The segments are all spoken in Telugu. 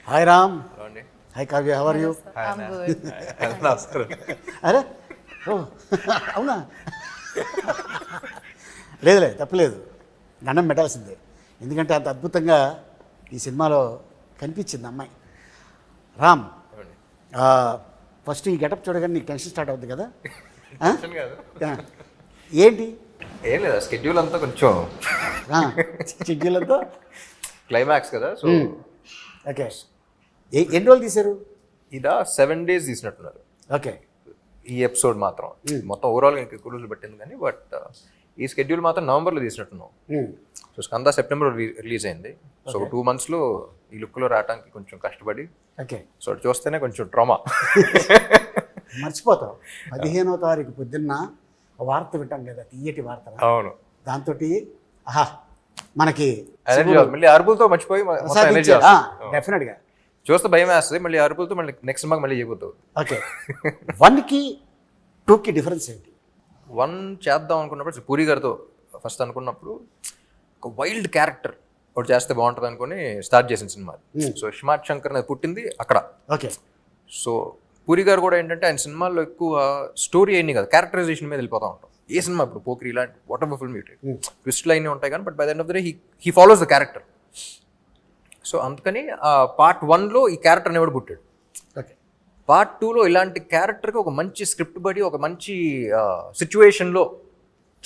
హాయ్ రామ్. హలో అండి. Hi Kavya, how are you? I'm good. నమస్కారం. అరే ఓ అవునా? లేదులే, తప్పలేదు, దండం పెట్టాల్సిందే. ఎందుకంటే అంత అద్భుతంగా ఈ సినిమాలో కనిపించింది అమ్మాయి. రామ్, అవునండి. ఫస్ట్ ఈ గెటప్ చూడగానే నీకు టెన్షన్ స్టార్ట్ అవుతుంది కదా? టెన్షన్ కాదు. ఏంటి ఏం లేదా, స్కెడ్యూల్ అంతా కొంచెం షెడ్యూల్తో? క్లైమాక్స్ కదా, సో ఓకే. ఎన్ని రోజులు తీశారు? ఇదా 7 days తీసినట్టున్నారు ఓకే. ఈ ఎపిసోడ్ మాత్రం. మొత్తం ఓవరాల్గా ఇంకా ఎక్కువ రోజులు పట్టింది కానీ, బట్ ఈ స్కెడ్యూల్ మాత్రం నవంబర్లో తీసినట్టున్నాం. సో స్కంద సెప్టెంబర్ రిలీజ్ అయింది. సో 2 monthsలో ఈ లుక్లో రావడానికి కొంచెం కష్టపడి, ఓకే. సో అది చూస్తేనే కొంచెం ట్రామా. మర్చిపోతావు. 15వ తారీఖు పొద్దున్న వార్త వింటాం కదా, తీయటి వార్త. అవును, దాంతో ఆహా మనకి ఎనర్జీ మళ్ళీ అరుపులతో మర్చిపోయి ఎనర్జీ డెఫినెట్గా చూస్తే భయం వేస్తుంది. మళ్ళీ అరుపులతో మళ్ళీ నెక్స్ట్ సినిమాకి మళ్ళీ చేయబోతావు. ఓకే. 1కి 2కి డిఫరెన్స్ ఏంటి? 1 చేద్దాం అనుకున్నప్పుడు పూరి గారితో ఫస్ట్ అనుకున్నప్పుడు ఒక వైల్డ్ క్యారెక్టర్ ఒకటి చేస్తే బాగుంటుంది అనుకుని స్టార్ట్ చేసిన సినిమా. సో ఇస్మార్ట్ శంకర్ అనేది పుట్టింది అక్కడ. ఓకే. సో పూరి గారు కూడా ఏంటంటే ఆయన సినిమాల్లో ఎక్కువ స్టోరీ అయింది కదా, క్యారెక్టరైజేషన్ మీద వెళ్ళిపోతూ ఉంటాం. ఏ సినిమా ఇప్పుడు పోక్రీ ఇలాంటి వాట్ ఎవర్ ఫిల్మ్ ట్విస్ట్లు అయినా ఉంటాయి కానీ, but by the end of the day he follows the character. So అందుకని పార్ట్ 1లో ఈ క్యారెక్టర్ అనేవాడు పుట్టాడు. ఓకే. పార్ట్ 2లో ఇలాంటి క్యారెక్టర్కి ఒక మంచి స్క్రిప్ట్ బడి ఒక మంచి సిచ్యువేషన్లో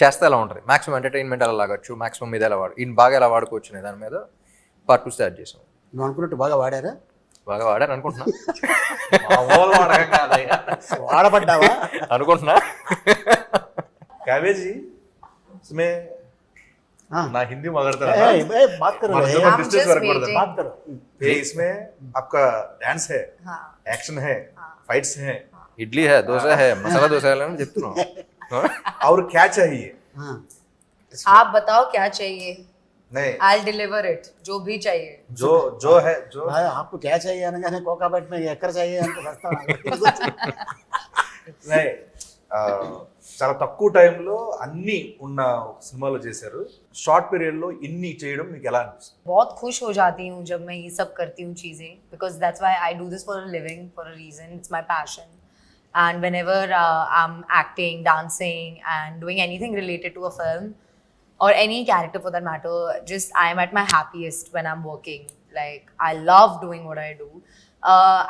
చేస్తే ఎలా ఉంటుంది, మాక్సిమం ఎంటర్టైన్మెంట్ ఎలా లాగచ్చు, మాక్సిమం మీద ఎలా ఈయన బాగా ఎలా వాడుకోవచ్చు అనే దాని మీద పార్ట్ 2 స్టార్ట్ చేసాం. నువ్వు అనుకున్నట్టు బాగా వాడారా? బాగా వాడారు అనుకుంటున్నా. వాడబడ్డావా అనుకుంటున్నా. काव्य जी इसमें ना हिंदी मगड़ता ए, ए, बात करो रे, जो I'm डिस्टेंस just वर्क पड़ता waiting. बात करो. है इसमें आपका डांस है, हाँ. एक्शन है, फाइट्स है, ఇడ్లీ హే, దోశ హే, మసాలా దోశ అని చెప్తున్నాం. और क्या चाहिए? हाँ. आप बताओ क्या चाहिए, नहीं I'll deliver it. जो भी चाहिए. जो है जो भाई, आपको क्या चाहिए అనగానే కోకాబెట్ में ఎక్కడ चाहिए అంటే వస్తాను. नहीं చాలా తక్కువ టైంలో అన్ని ఉన్న సినిమాలో చేశారు. షార్ట్ పీరియడ్ లో ఇన్ని చేయడం మీకు ఎలా అనిపిస్తుంది? बहुत खुश हो जाती हूँ जब मैं ये सब करती हूँ चीज़ें, because that's why I do this for a living, for a reason. It's my passion. And whenever I'm acting, dancing, and doing anything related to a film or any character for that matter, just I'm at my happiest when I'm working. Like, I love doing what I do.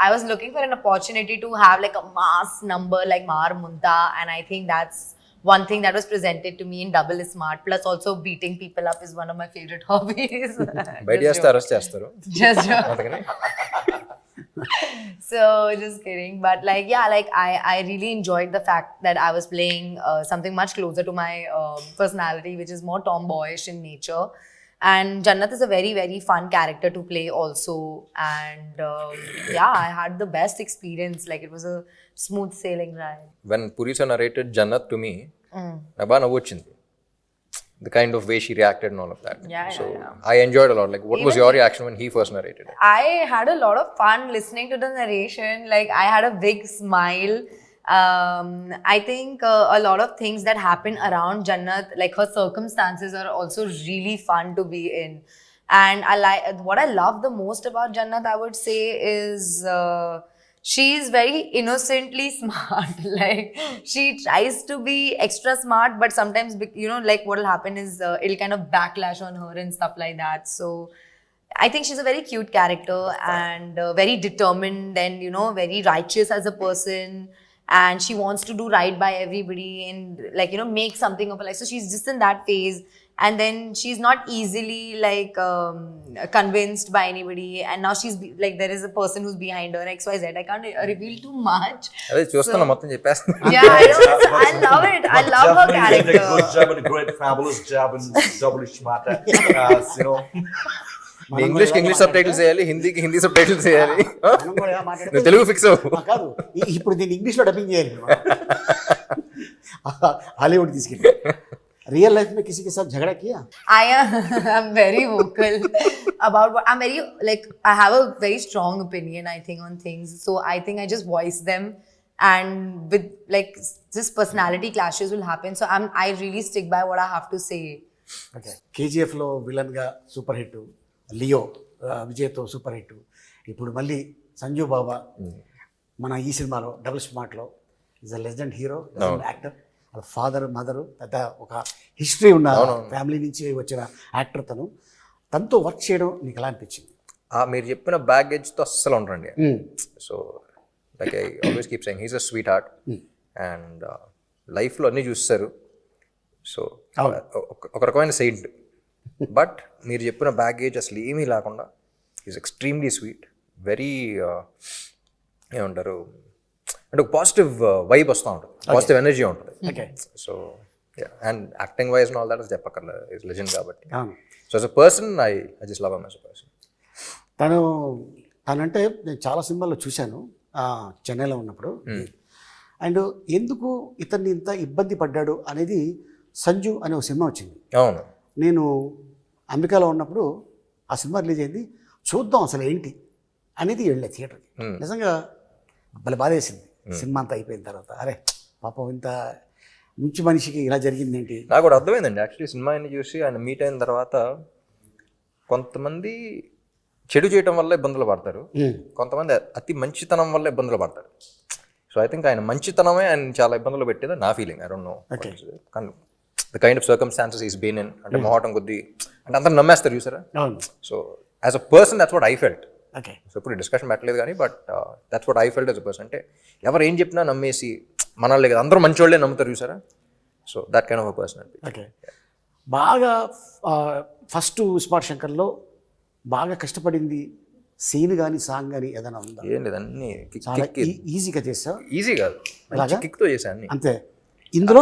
I was looking for an opportunity to have like a mass number like Mar Munta, and I think that's one thing that was presented to me in Double is Smart. Plus, also beating people up is one of my favorite hobbies. బయట Just చేస్తే joke. అరెస్ట్ చేస్తారు. Just joke. అందుకని So just kidding, but like yeah, like I really enjoyed the fact that I was playing something much closer to my personality, which is more tomboyish in nature. And Jannat is a very very fun character to play also, and yeah, I had the best experience. Like, it was a smooth sailing ride. When Puri sir narrated జన్నత్ టు మీ, నాకు బాగా నవ్వు వచ్చింది. The kind of way she reacted and all of that. Yeah, so yeah. I enjoyed a lot. Like, what was your reaction when he first narrated it? I had a lot of fun listening to the narration. Like, I had a big smile. I think a lot of things that happen around Jannat, like her circumstances, are also really fun to be in. And what I love the most about Jannat, I would say, is she's very innocently smart. Like, she tries to be extra smart, but sometimes, you know, like what will happen is it'll kind of backlash on her and stuff like that. So I think she's a very cute character and very determined and, you know, very righteous as a person. And she wants to do right by everybody and, like, you know, make something of her life. So she's just in that phase. And then she's not easily like convinced by anybody. And now she's like, there is a person who's behind her, XYZ. I can't reveal too much. అదే చూస్తున్నా, మొత్తం చెప్పేస్తున్నా. Yeah, I know. I love it. I love her Definitely you did a good character. job and a great fabulous job in Double Smart. You know, ఇంగ్లీష్కి ఇంగ్లీష్ సబ్ టైటిల్స్ చేయాలి, హిందీకి హిందీ సబ్ టైటిల్స్ చేయాలి. మనం కూడా ఇలా మాట్లాడితే- నువ్వు తెలుగు ఫిక్స్ అవ్వు. కాదు, ఇప్పుడు దీన్ని ఇంగ్లీష్లో డబ్బింగ్ చేయాలి. హాలీవుడ్ తీసుకెళ్ళి. रियल लाइफ में किसी के साथ झगड़ा किया? I'm very vocal about what I'm very, like, I have a very strong opinion, I think, on things. So I think I just voice them, and with like just personality clashes will happen. So I really stick by what I have to say. Okay. కేజీఎఫ్లో విలన్గా సూపర్ హిట్, లియో విజయ్తో సూపర్ హిట్, ఇప్పుడు మళ్ళీ సంజు బాబా మన ఈ సినిమాలో డబుల్ స్మార్ట్లో is a legend hero, actor. వాళ్ళ ఫాదర్ మదరు పెద్ద ఒక హిస్టరీ ఉన్న ఫ్యామిలీ నుంచి వచ్చిన యాక్టర్ తనతో వర్క్ చేయడం నీకు ఎలా అనిపించింది? మీరు చెప్పిన బ్యాగేజ్తో అస్సలు ఉండరండి. So like I always keep saying he's a sweet heart and లైఫ్లో అన్నీ చూస్తారు. సో ఒక రకమైన సెయింట్. బట్ మీరు చెప్పిన బ్యాగేజ్ అసలు ఏమీ లేకుండా ఈజ్ ఎక్స్ట్రీమ్లీ స్వీట్, వెరీ ఏమంటారు అంటే ఒక పాజిటివ్ వైబ్ వస్తూ ఉంటుంది, పాజిటివ్ ఎనర్జీ ఉంటుంది. So and acting wise all that చెప్పక్కర్లేదు, ఈజ్ లెజెండ్ కాబట్టి. So as a person I just love him as a person. తనంటే నేను చాలా సినిమాల్లో చూశాను చెన్నైలో ఉన్నప్పుడు. అండ్ ఎందుకు ఇతన్ని ఇంత ఇబ్బంది పడ్డాడు అనేది సంజు అనే ఒక సినిమా వచ్చింది. అవును, నేను అమెరికాలో ఉన్నప్పుడు ఆ సినిమా రిలీజ్ అయింది. చూద్దాం అసలు ఏంటి అనేది వెళ్ళే థియేటర్కి. నిజంగా భలే బాధేసింది సినిమా అంతా అయిపోయిన తర్వాత. అరే పాపం ఇంత మంచి మనిషికి ఇలా జరిగింది ఏంటి. నాకు కూడా అర్థమైందండి యాక్చువల్లీ సినిమాని చూసి ఆయన మీట్ అయిన తర్వాత. కొంతమంది చెడు చేయటం వల్ల ఇబ్బందులు పడతారు, కొంతమంది అతి మంచితనం వల్ల ఇబ్బందులు పడతారు. సో ఐ థింక్ ఆయన మంచితనమే ఆయన చాలా ఇబ్బందులు పెట్టేది నా ఫీలింగ్. ఐ డోంట్ నో కానీ the kind of circumstances is been in, అంటే మొహటం కొద్దీ అంటే అందరూ నమ్మేస్తారు చూసారా. So as a person that's what I felt. So ఇప్పుడు డిస్కషన్ పెట్టలేదు కానీ but that's what I felt as a person. అంటే ఎవరు ఏం చెప్పినా నమ్మేసి మనల్ని కదా అందరూ మంచి వాళ్ళే నమ్ముతారు చూసారా. So that kind of a personality. Okay, బాగా ఫస్ట్ స్మార్ట్ శంకర్లో బాగా కష్టపడింది సీన్ కానీ సాంగ్ కానీ ఏదైనా ఉందా? ఏం లేదు, అన్ని చాలా ఈజీగా చేసా. ఈజీ కాదు, కిక్తో చేశాను అన్ని. అంతే. ఇందులో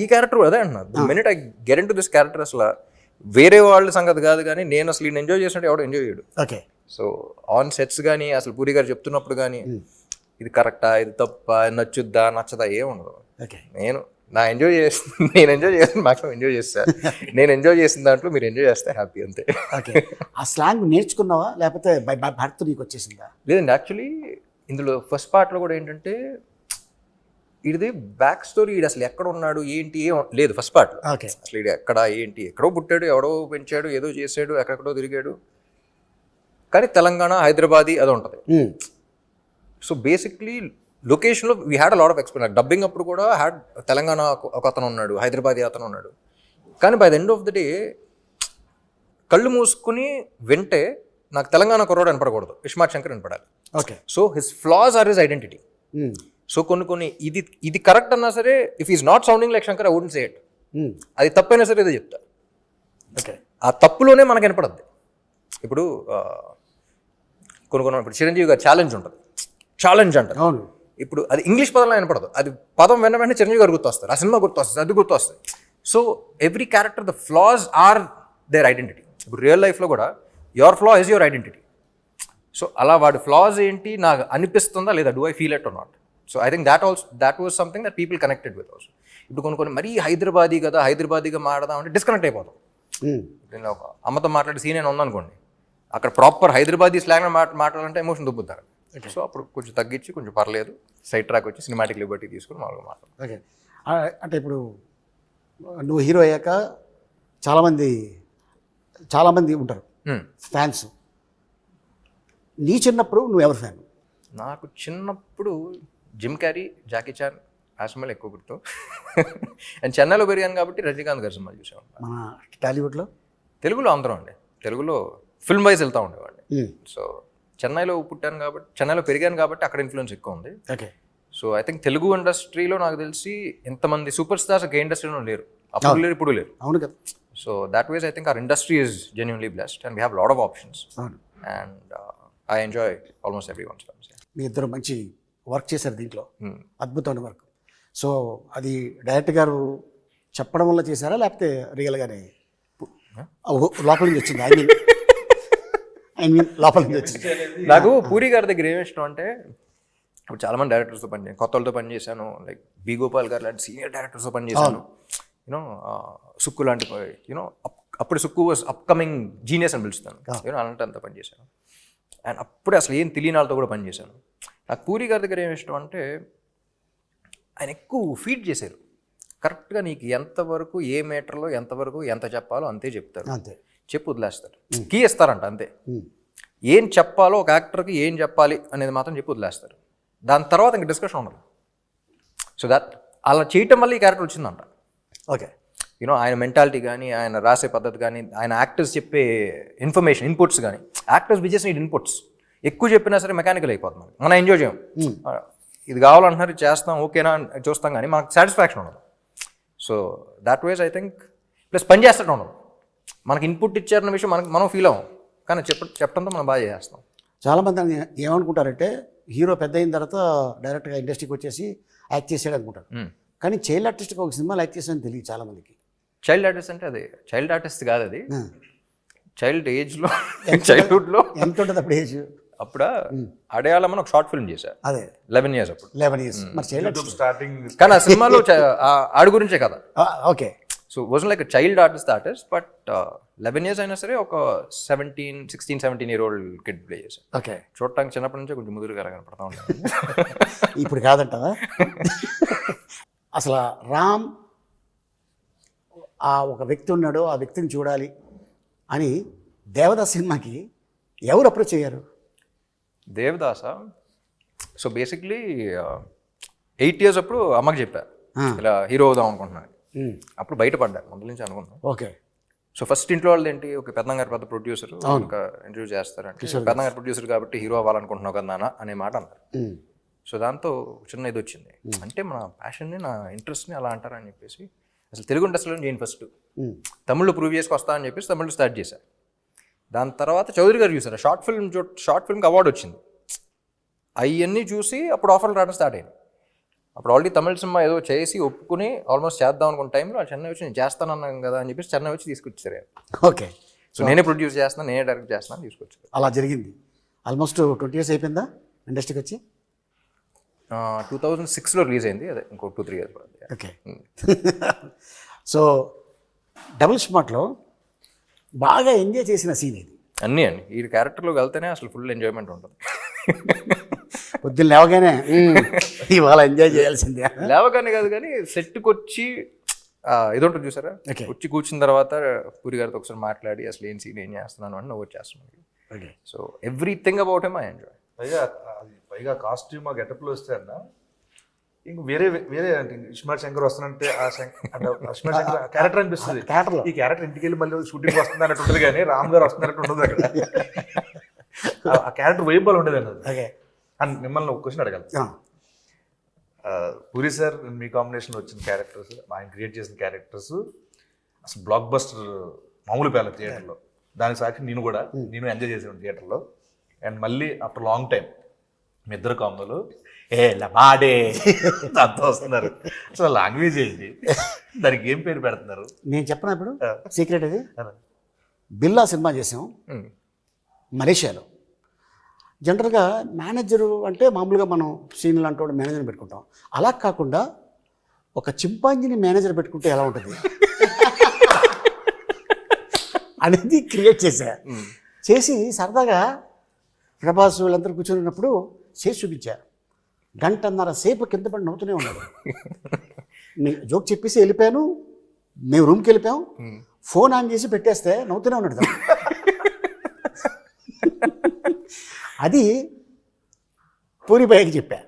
ఈ క్యారెక్టర్ అదే అంటున్నా, the minute I get in to this character అసలు వేరే వాళ్ళ సంగతి కాదు కానీ నేను అసలు ఈయన ఎంజాయ్ చేసినట్టు ఎవడో ఎంజాయ్ చేయడు. ఓకే. సో ఆన్ సెట్స్ కానీ అసలు పూరి గారు చెప్తున్నప్పుడు కానీ ఇది కరెక్టా, ఇది తప్ప, నచ్చుద్దా నచ్చదా ఏముండదు. ఓకే, నేను ఎంజాయ్ చేస్తాను, మాక్సిమం ఎంజాయ్ చేస్తాను. నేను ఎంజాయ్ చేసిన దాంట్లో మీరు ఎంజాయ్ చేస్తే హ్యాపీ అంతే. ఓకే. ఆ స్లాంగ్ నేర్చుకున్నావా లేకపోతే బై భర్త నీకు వచ్చేసిందా? లేదండి, యాక్చువల్లీ ఇందులో ఫస్ట్ పార్ట్లో కూడా ఏంటంటే ఇది బ్యాక్ స్టోరీ, ఇది అసలు ఎక్కడ ఉన్నాడు ఏంటి ఏం లేదు ఫస్ట్ పార్ట్లో. ఓకే. అసలు ఇది ఎక్కడ ఏంటి, ఎక్కడో పుట్టాడు, ఎవడో పెంచాడు, ఏదో చేసాడు, ఎక్కడెక్కడో తిరిగాడు, కానీ తెలంగాణ హైదరాబాదీ అది ఉంటుంది. సో బేసిక్లీ లొకేషన్లో we had a lot of experience. Dubbing అప్పుడు కూడా హ్యాడ్ తెలంగాణ ఒక అతను ఉన్నాడు, హైదరాబాదీ అతను ఉన్నాడు. కానీ by the end of the day కళ్ళు మూసుకుని వింటే నాకు తెలంగాణ కుర్రాడు వినపడకూడదు, ఇస్మార్ట్ శంకర్ వినపడాలి. Okay. So his flaws are his identity. So కొన్ని ఇది కరెక్ట్ అన్నా సరే, if is not sounding like Shankar I wouldn't say it. అది తప్పైనా సరే ఏదో చెప్తా. ఓకే. ఆ తప్పులోనే మనకు వినపడద్ది. ఇప్పుడు కొన్ని ఇప్పుడు చిరంజీవి గారు ఛాలెంజ్ ఉంటుంది, ఛాలెంజ్ అంటారు. అవును. ఇప్పుడు అది ఇంగ్లీష్ పదంలో వినపడదు, అది పదం వెంటనే చిరంజీవి గారు గుర్తొస్తారు, ఆ సినిమా గుర్తొస్తుంది, అది గుర్తొస్తుంది. So every character the flaws are their identity. ఇప్పుడు రియల్ లైఫ్లో కూడా your flaw is your identity. So అలా వాడి ఫ్లాస్ ఏంటి నాకు అనిపిస్తుందా లేదా, do I feel it or not. So I think that was something that people connected with also. ఇప్పుడు కొన్ని మరీ హైదరాబాదీగా మాట్లాడదాం అంటే డిస్కనెక్ట్ అయిపోతాం. నేను ఒక అమ్మతో మాట్లాడే సీన్ అయినా ఉందనుకోండి, అక్కడ ప్రాపర్ హైదరాబాదీ స్లాంగ్ మాట్లాడాలంటే ఎమోషన్ దుబ్బుతారు. సో అప్పుడు కొంచెం తగ్గించి కొంచెం పర్లేదు సైడ్ ట్రాక్ వచ్చి సినిమాటిక్ లిబర్టీ తీసుకుని మామూలుగా మాట్లాడు. ఓకే. అంటే ఇప్పుడు నువ్వు హీరో అయ్యాక చాలామంది ఉంటారు ఫ్యాన్స్. నీ చిన్నప్పుడు నువ్వు ఎవరు ఫ్యాన్? నాకు చిన్నప్పుడు జిమ్ క్యారీ, జాకీ చాన్ ఆ సినిమాలు ఎక్కువ గుర్తు. అండ్ చెన్నైలో పెరిగాను కాబట్టి రజనీకాంత్ గారి సినిమాలు చూసాను. మన టాలీవుడ్లో తెలుగులో అందరం అండి, తెలుగులో ఫిల్మ్ వైజ్ వెళ్తూ ఉండేవాడిని. సో చెన్నైలో పుట్టాను కాబట్టి, చెన్నైలో పెరిగాను కాబట్టి అక్కడ ఇన్ఫ్లుయెన్స్ ఎక్కువ ఉంది. Okay. So I think Telugu ఇండస్ట్రీలో నాకు తెలిసి ఎంతమంది సూపర్ స్టార్స్ ఏ ఇండస్ట్రీలో లేరు, అప్పుడు లేరు ఇప్పుడు లేరు. అవును కదా. So that was I think our industry is genuinely blessed and we have lot of options. అవును. And I enjoy almost every one's films. మీ ఇద్దరు మంచి వర్క్ చేశారు దీంట్లో, అద్భుతమైన వర్క్. సో అది డైరెక్టర్ గారు చెప్పడం వల్ల చేశారా లేకపోతే రియల్గానే లోపల నుంచి వచ్చింది? ఐ మీన్ లోపల నుంచి వచ్చింది. నాకు పూరి గారి దగ్గర ఏమి ఇష్టం అంటే, ఇప్పుడు చాలామంది డైరెక్టర్స్తో పనిచేసాను, కొత్త వాళ్ళతో పనిచేశాను, లైక్ బి గోపాల్ గారు లాంటి సీనియర్ డైరెక్టర్స్తో పనిచేశాను. యూనో సుక్కు లాంటి యూనో అప్పుడు సుక్కు వాజ్ అప్కమింగ్ జీనియస్ అని పిలుస్తాను, యూనో అలాంటి అంతా పనిచేశాను. అండ్ అప్పుడే అసలు ఏం తెలియని వాళ్ళతో కూడా పనిచేశాను. నాకు పూరి గారి దగ్గర ఏమి ఇష్టం అంటే, ఆయన ఎక్కువ ఫీడ్ చేశారు. కరెక్ట్గా నీకు ఎంతవరకు ఏ మీటర్లో ఎంతవరకు ఎంత చెప్పాలో అంతే చెప్తారు, అంతే చెప్పు వదిలేస్తారు, కీ ఇస్తారంట అంతే. ఏం చెప్పాలో ఒక యాక్టర్కి ఏం చెప్పాలి అనేది మాత్రం చెప్పి వదిలేస్తారు. దాని తర్వాత ఇంక డిస్కషన్ ఉండదు. సో దట్ అలా చేయటం వల్ల ఈ క్యారెక్టర్ వచ్చిందంట. ఓకే, యూనో ఆయన మెంటాలిటీ కానీ, ఆయన రాసే పద్ధతి కానీ, ఆయన యాక్టర్స్ చెప్పే ఇన్ఫర్మేషన్ ఇన్పుట్స్ కానీ, actors we just need inputs. ఎక్కువ చెప్పినా సరే మెకానికల్ అయిపోతుంది. మనం ఎంజాయ్ చేయం. ఇది కావాలంటున్నారు, ఇది చేస్తాం, ఓకేనా అని చూస్తాం, కానీ మనకు సాటిస్ఫాక్షన్ ఉండదు. So that was I think plus పని చేస్తూ ఉండదు. మనకి ఇన్పుట్ ఇచ్చారన్న విషయం మనం ఫీల్ అవ్వం, కానీ చెప్పడంతో మనం బాగా చేస్తాం. చాలామంది ఏమనుకుంటారంటే హీరో పెద్ద అయిన తర్వాత డైరెక్ట్గా ఇండస్ట్రీకి వచ్చేసి యాక్ట్ చేసాడు అనుకుంటారు. కానీ చైల్డ్ ఆర్టిస్ట్గా ఒక సినిమాలో యాక్ట్ చేసాడని తెలియదు చాలామందికి. చైల్డ్ ఆర్టిస్ట్ అంటే అది చైల్డ్ ఆర్టిస్ట్ కాదు, అది చైల్డ్ ఏజ్లో చైల్డ్హుడ్లో ఎంత ఉంటుంది అప్పుడు ఏజ్? అప్పుడు అడయాళమని ఒక షార్ట్ ఫిల్మ్ చేశారు. అదే 11 years అప్పుడు. 11 years. మరి చైల్డ్ ఆర్టిస్ట్ స్టార్టింగ్ కానీ ఆ సినిమాలో ఆడి గురించే కదా. Okay. So was like child artist but 11 years అయినా సరే ఒక 16-17 year old కిడ్ ప్లే చేశారు. ఓకే, చూడటానికి చిన్నప్పటి నుంచే కొంచెం ముదురుగా కనపడతా ఉంటాను. ఇప్పుడు కాదంటావా? అసలు రామ్ ఆ ఒక వ్యక్తి ఉన్నాడు, ఆ వ్యక్తిని చూడాలి అని దేవదాస్ సినిమాకి ఎవరు అప్రోచ్ అయ్యారు? దేవదాస. సో బేసిక్లీ 8 years అప్పుడు అమ్మకి చెప్పా ఇలా హీరో అవుదాం అనుకుంటున్నాను. అప్పుడు బయటపడ్డా, ముందు నుంచి అనుకున్నాను. ఓకే. సో ఫస్ట్ ఇంట్లో వాళ్ళు ఏంటి, ఒక పెద్దంగారు పెద్ద ప్రొడ్యూసర్ ఇంకా ఇంటర్వ్యూ చేస్తారంటే, పెద్దంగారు ప్రొడ్యూసర్ కాబట్టి హీరో అవ్వాలనుకుంటున్నావు కదా నాన్న అనే మాట అన్నారు. సో దాంతో చిన్న ఇది వచ్చింది, అంటే మన ప్యాషన్ని, నా ఇంట్రెస్ట్ని అలా అంటారని చెప్పేసి అసలు తెలుగు ఇండస్ట్రీలో నేను ఫస్ట్ తమిళ్లో ప్రూవ్ చేసుకొస్తా అని చెప్పేసి తమిళ్లో స్టార్ట్ చేశాను. దాని తర్వాత చౌదరి గారు చూసారు, షార్ట్ ఫిల్మ్కి అవార్డు వచ్చింది. అవన్నీ చూసి అప్పుడు ఆఫర్లు రావడం స్టార్ట్ అయింది. అప్పుడు ఆల్రెడీ తమిళ సినిమా ఏదో చేసి ఒప్పుకుని ఆల్మోస్ట్ చేద్దాం అనుకున్న టైంలో చెన్నై వచ్చి నేను చేస్తానన్నాను కదా అని చెప్పేసి చెన్నై వచ్చి తీసుకొచ్చారు. ఓకే. సో నేనే ప్రొడ్యూస్ చేస్తున్నాను, నేనే డైరెక్ట్ చేస్తున్నాను, తీసుకొచ్చారు. అలా జరిగింది. ఆల్మోస్ట్ 20 years అయిపోయిందా ఇండస్ట్రీకి వచ్చి? 2006లో రిలీజ్ అయింది, అదే ఇంకో 2-3 years. ఓకే. సో డబుల్ స్మార్ట్లో బాగా ఎంజాయ్ చేసిన సీన్ ఇది? అన్నీ అండి, ఈ క్యారెక్టర్లోకి వెళ్తేనే అసలు ఫుల్ ఎంజాయ్మెంట్ ఉంటుంది. పొద్దున్న లేవగానే ఇవాళ ఎంజాయ్ చేయాల్సిందే. లేవగానే కాదు కానీ సెట్కి వచ్చి ఇది ఉంటుంది చూసారా, వచ్చి కూర్చున్న తర్వాత పూరి గారితో ఒకసారి మాట్లాడి అసలు ఏం సీన్ ఏం చేస్తున్నాను అని నువ్వు చేస్తున్నాను. So everything about him I enjoy. పైగా కాస్ట్యూమ్ ఆ గెటప్లో వస్తే అన్న ఇంక వేరే అంటే ఇస్మార్ట్ శంకర్ వస్తానంటే ఆ ఇస్మార్ట్ శంకర్ క్యారెక్టర్ అనిపిస్తుంది. ఈ క్యారెక్టర్ ఇంటికి వెళ్ళి మళ్ళీ షూటింగ్ వస్తుంది అన్నట్టు ఉంటుంది, కానీ రామ్ గారు వస్తున్నట్టు ఉండదు అక్కడ. ఆ క్యారెక్టర్ వైబల్ ఉండేది అన్నది. అండ్ మిమ్మల్ని ఒక క్వశ్చన్ అడగాలి. పూరి సార్ మీ కాంబినేషన్ వచ్చిన క్యారెక్టర్స్, ఆయన క్రియేట్ చేసిన క్యారెక్టర్స్ అసలు బ్లాక్ బస్టర్ మామూలు పేల థియేటర్లో. దానికి సాక్షి నేను ఎంజాయ్ చేసాను థియేటర్లో. అండ్ మళ్ళీ ఆఫ్టర్ లాంగ్ టైం మీ ఇద్దరు కాంబోలు లమాడే అంతా వస్తున్నారు. అసలు లాంగ్వేజ్ ఏంటి, దానికి ఏం పేరు పెడుతున్నారు? నేను చెప్పను ఇప్పుడు సీక్రెట్. అది బిల్లా సినిమా చేసాం మలేషియాలో. జనరల్గా మేనేజరు అంటే మామూలుగా మనం సీన్లు అంటూ మేనేజర్ని పెట్టుకుంటాం. అలా కాకుండా ఒక చింపాంజీని మేనేజర్ పెట్టుకుంటే ఎలా ఉంటుంది అనేది క్రియేట్ చేసి సరదాగా ప్రభాస్ వీళ్ళందరూ కూర్చొని చేసి చూపించారు. 1.5 గంట సేపు కింద పడి నవ్వుతూనే ఉన్నాడు. జోక్ చెప్పేసి వెళ్ళిపోయాను, మేము రూమ్కి వెళ్ళిపోయాం, ఫోన్ ఆన్ చేసి పెట్టేస్తే నవ్వుతూనే ఉన్నాడు. అది పూరి భయ్యకి చెప్పా,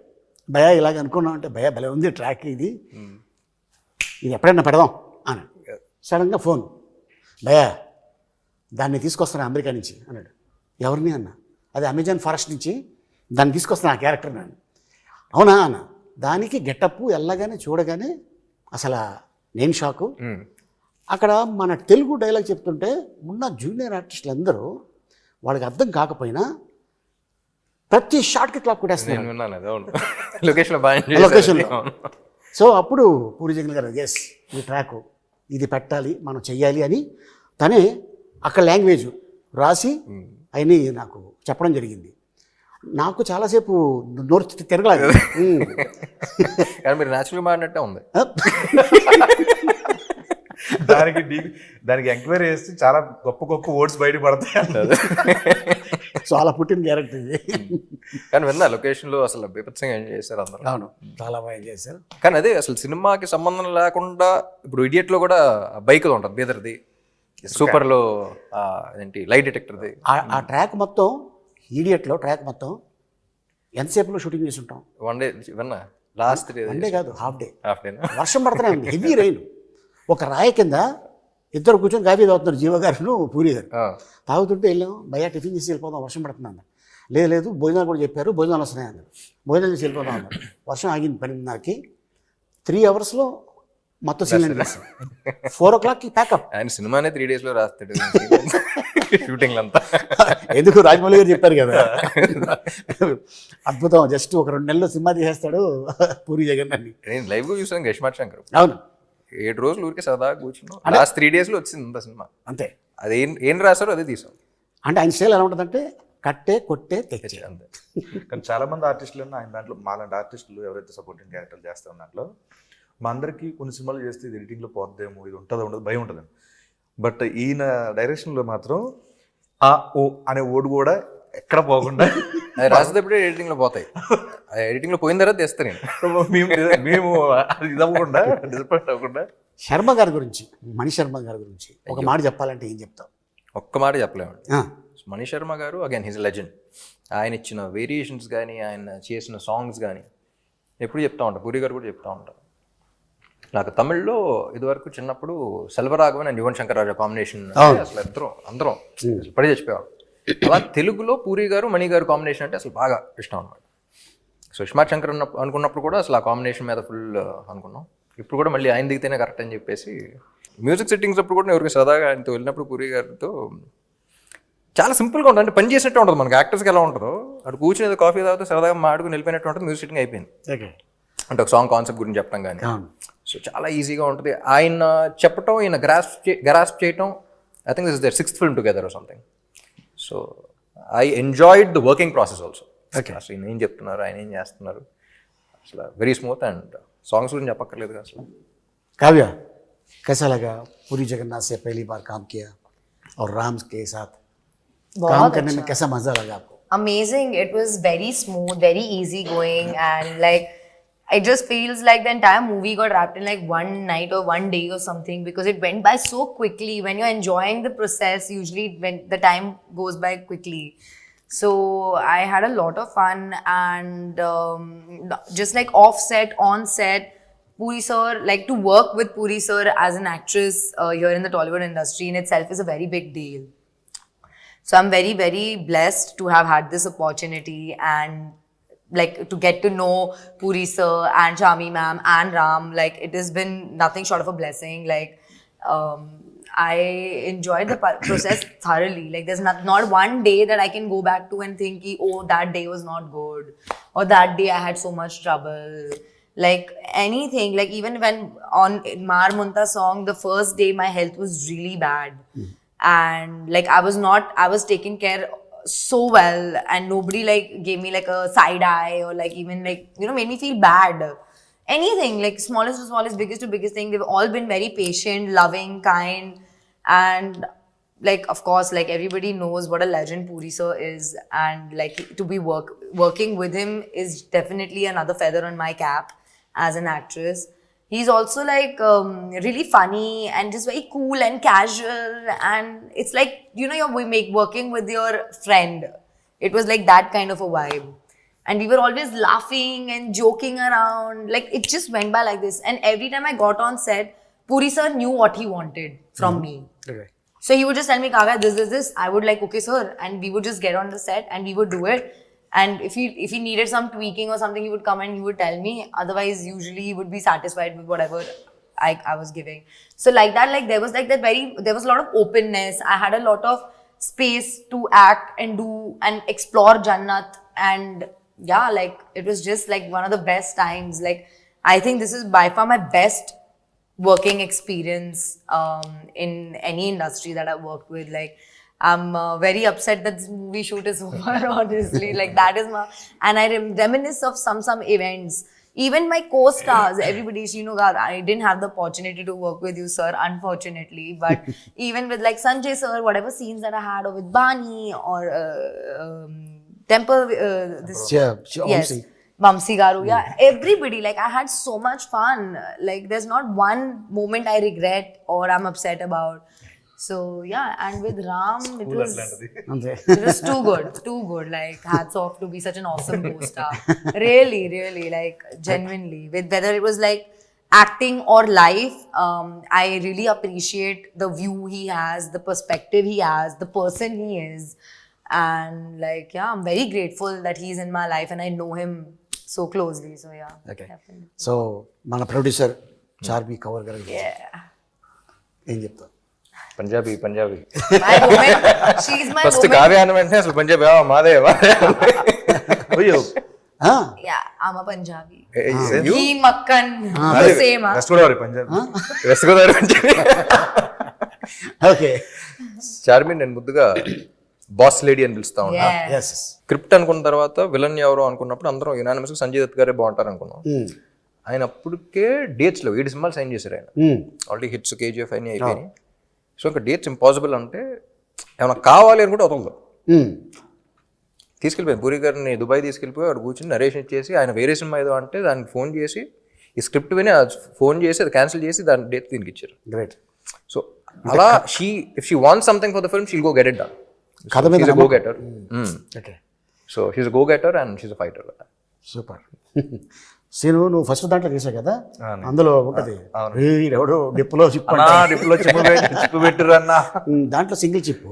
భయ్యా ఇలాగ అనుకున్నాం అంటే, భయ్యా భలే ఉంది ట్రాక్, ఇది ఎప్పుడైనా పెడదాం అని. సడన్గా ఫోన్, భయ్యా దాన్ని తీసుకొస్తాను అమెరికా నుంచి అన్నాడు. ఎవరిని అన్న? అది అమెజాన్ ఫారెస్ట్ నుంచి దాన్ని తీసుకొస్తాను ఆ క్యారెక్టర్ నేను. అవునా అన్న. దానికి గెటప్ వెళ్ళగానే చూడగానే అసలు నేను షాకు. అక్కడ మన తెలుగు డైలాగ్ చెప్తుంటే ఉన్న జూనియర్ ఆర్టిస్టులు అందరూ వాళ్ళకి అర్థం కాకపోయినా ప్రతి షాట్కి క్లాప్ కొట్టేస్తున్నారు లొకేషన్లో. సో అప్పుడు పూరి జగన్ గారు ఎస్ ఈ ట్రాక్ ఇది పెట్టాలి, మనం చెయ్యాలి అని తనే అక్కడ లాంగ్వేజ్ రాసి అయినా నాకు చెప్పడం జరిగింది. నాకు చాలాసేపు నోరు తిరగలేదు. కానీ మీరు న్యాచురల్గా మాడినట్టే ఉంది. దానికి ఎంక్వైరీ చేస్తే చాలా గొప్ప వర్డ్స్ బయట పడతాయి అన్నది. చాలా పుట్టిన క్యారెక్టర్ ఇది. కానీ విన్నా లొకేషన్లో అసలు బీభత్సంగా ఎంజాయ్ చేశారు అందరూ. అవును, చాలా బాగా ఎంజాయ్ చేశారు. కానీ అదే అసలు సినిమాకి సంబంధం లేకుండా ఇప్పుడు ఇడియట్లో కూడా బైక్ ఉంటుంది బీదర్ది, సూపర్లో ఏంటి లైట్ డిటెక్టర్ది. ఆ ట్రాక్ మొత్తం ఈడియట్లో ట్రాక్ మొత్తం ఎంతసేపులో షూటింగ్ చేసి ఉంటాం? వన్ డే విన్నా లాస్ట్ డే వన్ డే కాదు, హాఫ్ డే. హాఫ్ డే వర్షం పడుతూనే ఉంది, హెవీ రైన్. ఒక రాయి కింద ఇద్దరు కూర్చొని కాఫీ తాగుతున్నారు, జీవ గారు పూరి గారు. తాగుతుంటే వెళ్ళాం, భయ్యా టిఫిన్ చేసి వెళ్ళిపోదాం, వర్షం పడుతుంది అన్నారు. లేదు భోజనాలు కూడా చెప్పారు, భోజనాలు వస్తున్నాయి అన్నారు. భోజనాలు చేసి వెళ్ళిపోదాం అన్నారు. వర్షం ఆగింది 12:30కి. 3 అవర్స్లో మొత్తం సీన్ చేస్తాం. 4 o'clockకి ప్యాకప్. ఆయన సినిమానే 3 days లో రాస్తాడు షూటింగ్ అంతా. ఎందుకు రాజమౌళి గారు చెప్పారు కదా, అద్భుతం. జస్ట్ ఒక 2 నెలల్లో సినిమా తీసేస్తాడు పూరి జగన్ అని. నేను లైవ్గా చూసాను గష్మాట్ శంకర్. అవును, 7 రోజులు ఊరికే సరదాగా కూర్చున్నాం. లాస్ట్ 3 days లో వచ్చింది అంత సినిమా. అంతే. అది ఏం రాశారో అదే తీసాం. అంటే ఆయన స్టైల్ ఎలా ఉంటుందంటే కట్టే కొట్టే తెచ్చే అంతే. కానీ చాలా మంది ఆర్టిస్టులు ఆయన దాంట్లో మాలాంటి ఆర్టిస్టులు ఎవరైతే సపోర్టింగ్ క్యారెక్టర్లు చేస్తారో దాంట్లో మా అందరికీ కొన్ని సినిమాలు చేస్తే ఇది ఎడిటింగ్లో పోద్దేమో, ఇది ఉంటుందో ఉండదు భయం ఉంటుంది. బట్ ఈయన డైరెక్షన్లో మాత్రం ఆ ఓ అనే ఓడు కూడా ఎక్కడ పోకుండా అది రాసేటప్పుడే ఎడిటింగ్లో పోతాయి. ఎడిటింగ్లో పోయిన తర్వాత తెస్తారు నేను. మేము అది ఇది అవ్వకుండా డిసప్పాయింట్ అవ్వకుండా. శర్మ గారి గురించి, మణి శర్మ గారి గురించి ఒక మాట చెప్పాలంటే ఏం చెప్తావు? ఒక్క మాట చెప్పలేమండి. మణి శర్మ గారు అగైన్ హిజ్ లెజెండ్. ఆయన ఇచ్చిన వేరియేషన్స్ కానీ, ఆయన చేసిన సాంగ్స్ కానీ ఎప్పుడు చెప్తా ఉంటారు. పూరి గారు కూడా చెప్తా ఉంటారు. నాకు తమిళ్లో ఇదివరకు చిన్నప్పుడు సెల్వరాఘవన్ అండ్ యువన్ శంకర్ రాజా కాంబినేషన్ అసలు అందరం పడి చచ్చిపోయాడు. అలా తెలుగులో పూరి గారు మణి గారు కాంబినేషన్ అంటే అసలు బాగా ఇష్టం అనమాట. సో ఇస్మార్ట్ శంకర్ అనుకున్నప్పుడు కూడా అసలు ఆ కాంబినేషన్ మీద ఫుల్ అనుకున్నాం. ఇప్పుడు కూడా మళ్ళీ ఆయన దిగితేనే కరెక్ట్ అని చెప్పేసి మ్యూజిక్ సెట్టింగ్స్ అప్పుడు కూడా ఎవరికి సరదాగా ఆయనతో వెళ్ళినప్పుడు పూరి గారితో చాలా సింపుల్గా ఉంటుంది. అంటే పని చేసినట్టు ఉంటుంది. మనకి యాక్టర్స్కి ఎలా ఉంటుందో అటు కూర్చుని కాఫీ తాగితే సరదాగా మాడుకుని వెళ్ళిపోయినట్టు ఉంటుంది. మ్యూజిక్ సెట్టింగ్ అయిపోయింది. అంటే ఒక సాంగ్ కాన్సెప్ట్ గురించి చెప్పడం కానీ సో చాలా ఈజీగా ఉంటుంది. ఆయన చెప్పటం, ఈయన గ్రాస్ప్ చేయటం. I think this is their 6th film together or something. So I enjoyed the working process also. అసలు ఈయన ఏం చెప్తున్నారు, ఆయన ఏం చేస్తున్నారు, అసలు వెరీ స్మూత్. అండ్ సాంగ్స్ గురించి చెప్పక్కర్లేదు కదా అసలు. काव्या, कैसा लगा पूरी जगन्नाथ से पहली बार काम किया और राम के साथ काम करने में कैसा मजा लगा आपको? Amazing. It was very smooth, very easy going, and like it just feels like the entire movie got wrapped in like one night or one day or something, because it went by so quickly. When you're enjoying the process, usually when the time goes by quickly. So I had a lot of fun, and just like off set, on set, Puri sir, like to work with Puri sir as an actress here in the Tollywood industry in itself is a very big deal. So I'm very, very blessed to have had this opportunity, and like to get to know Puri sir and Shami ma'am and Ram. Like it has been nothing short of a blessing. Like I enjoyed the process thoroughly. Like there's not one day that I can go back to and think, oh, that day was not good, or that day I had so much trouble. Like anything, like even when on Mar Munta song, the first day my health was really bad. And like I was taken care so well, and nobody like gave me like a side eye or like even like, you know, made me feel bad. Anything, like smallest to smallest, biggest to biggest thing, they've all been very patient, loving, kind, and like of course like everybody knows what a legend Puri sir is, and like to be working with him is definitely another feather on my cap as an actress. He's also like really funny and just very cool and casual, and it's like, you know, you're working with your friend. It was like that kind of a vibe, and we were always laughing and joking around. Like it just went by like this, and every time I got on set, Puri sir knew what he wanted from me. Okay. So he would just tell me, Kavya, this. I would like, okay sir, and we would just get on the set and we would do it. And if he needed some tweaking or something, he would come and he would tell me. Otherwise, usually he would be satisfied with whatever I was giving. So like that, like there was a lot of openness. I had a lot of space to act and do and explore Jannat. And yeah, like it was just like one of the best times. Like I think this is by far my best working experience in any industry that I've worked with. Like I'm very upset that this movie shoot is over, honestly. Like that is my, and I reminisce of some events. Even my co-stars, everybody, you know, I didn't have the opportunity to work with you, sir, unfortunately. But even with like Sanjay sir, whatever scenes that I had, or with Bani or Temple, yes, Vamsi Garu, yeah, everybody. Like I had so much fun. Like there's not one moment I regret or I'm upset about. So yeah, and with Ram, it was అంతే. too good. Like hats off to be such an awesome co-star. Really, like genuinely. With whether it was like acting or life, I really appreciate the view he has, the perspective he has, the person he is, and like yeah, I'm very grateful that he's in my life and I know him so closely. So yeah, Okay. definitely. So మన ప్రొడ్యూసర్ చార్మి కవర్ గారు Yeah. ఏం చెప్తారు? Punjabi My woman, she's my first woman. Kavya అన్న వెంటనే అసలు పంజాబీ మాదే అయ్యో ఆ, Yeah, I'm a Punjabi. You? He Makkan, the same. Huh? West Godavari Punjab west Godavari Punjabi. Okay. Charmi నేను ముద్దుగా బాస్ లేడీ అని పిలుస్తా ఉన్నా. Yeah. ఎస్. స్క్రిప్ట్ అనుకున్న తర్వాత విలన్ ఎవరో అనుకున్నప్పుడు అందరం యునానిమస్ సంజయ్ దత్ గారే బాగుంటారు అనుకున్నాం. ఆయన అప్పటికే డేట్స్ లో 7 సినిమాలు సైన్ చేశారు ఆయన. ఆల్రెడీ హిట్స్ కేజీఎఫ్ అన్ని అయిపోయినాయి. సో ఇంకా డేట్స్ ఇంపాసిబుల్ అంటే ఏమైనా కావాలి అని కూడా వదలదు. తీసుకెళ్ళిపోయింది పూరి గారిని దుబాయ్ తీసుకెళ్ళిపోయి అక్కడ కూర్చొని నరేషన్ ఇచ్చేసి ఆయన వేరే సినిమా ఏదో అంటే దానికి ఫోన్ చేసి ఈ స్క్రిప్ట్ విని ఫోన్ చేసి అది క్యాన్సిల్ చేసి దాని డేట్ దీనికి ఇచ్చారు. గ్రేట్. సో అలా if she wants something for the film she'll go get it done. కథ మీద she's go getter. Okay. So she's go getter and she's fighter. Super. Scene నువ్వు ఫస్ట్ దాంట్లో చేసావు కదా, అందులో ఉంటది ఎవడో డిప్పులో చిప్ డిప్లో చిప్పు పెట్టిరు అన్న. దాంట్లో సింగిల్ చిప్,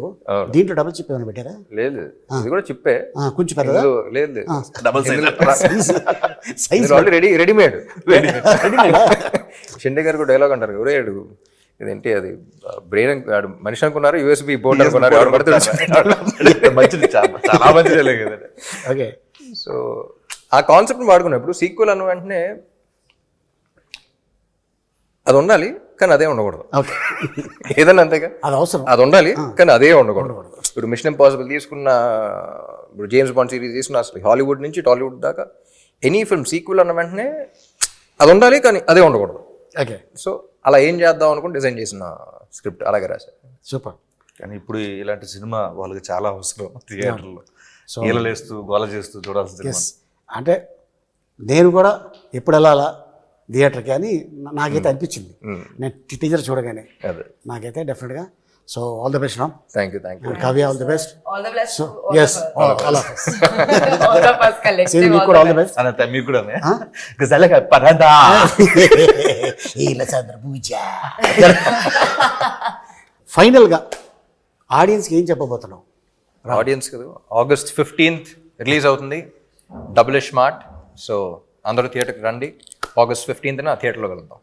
దీంట్లో డబుల్ చిప్ ఏమైనా పెట్టారా? లేదు ఇది కూడా చిప్పే కొంచెం పెద్దదా? లేదు double size already readymade. Shinde గారు కూడా డైలాగ్ అంటారు ఎవరే అడుగు ఇదేంటి అది బ్రెయిన్ మనిషి అనుకున్నారు యూఎస్బి బోర్డ్ అనుకున్నారు ఎవరు పడుతుంది. మంచిది, చాలా మంచిది కదండి. ఓకే. సో ఆ కాన్సెప్ట్ని వాడుకున్నప్పుడు సీక్వెల్ అన్న వెంటనే అది ఉండాలి కానీ అదే ఉండకూడదు. ఓకే. ఏదన్నా అంతేగా, అది అవసరం. అది ఉండాలి కానీ అదే ఉండకూడదు. ఇప్పుడు మిషన్ ఇంపాసిబుల్ తీసుకున్న, ఇప్పుడు జేమ్స్ బాండ్ సిరీస్ తీసుకున్న, అసలు హాలీవుడ్ నుంచి టాలీవుడ్ దాకా ఎనీ ఫిల్మ్ సీక్వెల్ అన్న వెంటనే అది ఉండాలి కానీ అదే ఉండకూడదు. ఓకే. సో అలా ఏం చేద్దాం అనుకుని డిజైన్ చేసిన స్క్రిప్ట్ అలాగే రాశారు. సూపర్. కానీ ఇప్పుడు ఇలాంటి సినిమా వాళ్ళకి చాలా అవసరం థియేటర్లో. ఈలలేస్తూ గోల చేస్తూ చూడాల్సిన సినిమా. అంటే నేను కూడా ఎప్పుడు వెళ్ళాలా థియేటర్కి అని నాకైతే అనిపించింది నేను టీజర్ చూడగానే. అదే నాకైతే డెఫినెట్గా. So all the best Ram. Thank you. Kavya all the best. All the best. So to all us of us. All of us. All of us collective. Seenu మీకు all కూడా the all the best. Best. Anantha మీకు కూడా గజాల పరదా. ఫైనల్గా ఆడియన్స్కి ఏం చెప్పబోతున్నావు? ఆడియన్స్ కదా, August 15th రిలీజ్ అవుతుంది డబుల్ స్మార్ట్. సో అందరూ థియేటర్కి రండి. August 15th థియేటర్లో వెళ్దాం.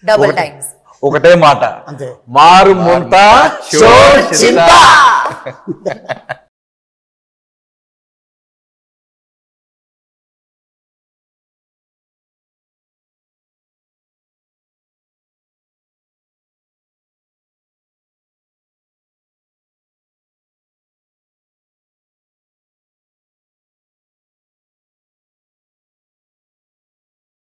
Double times. ఒకటే మాట, అంతే. మారు ముంత షో చింత.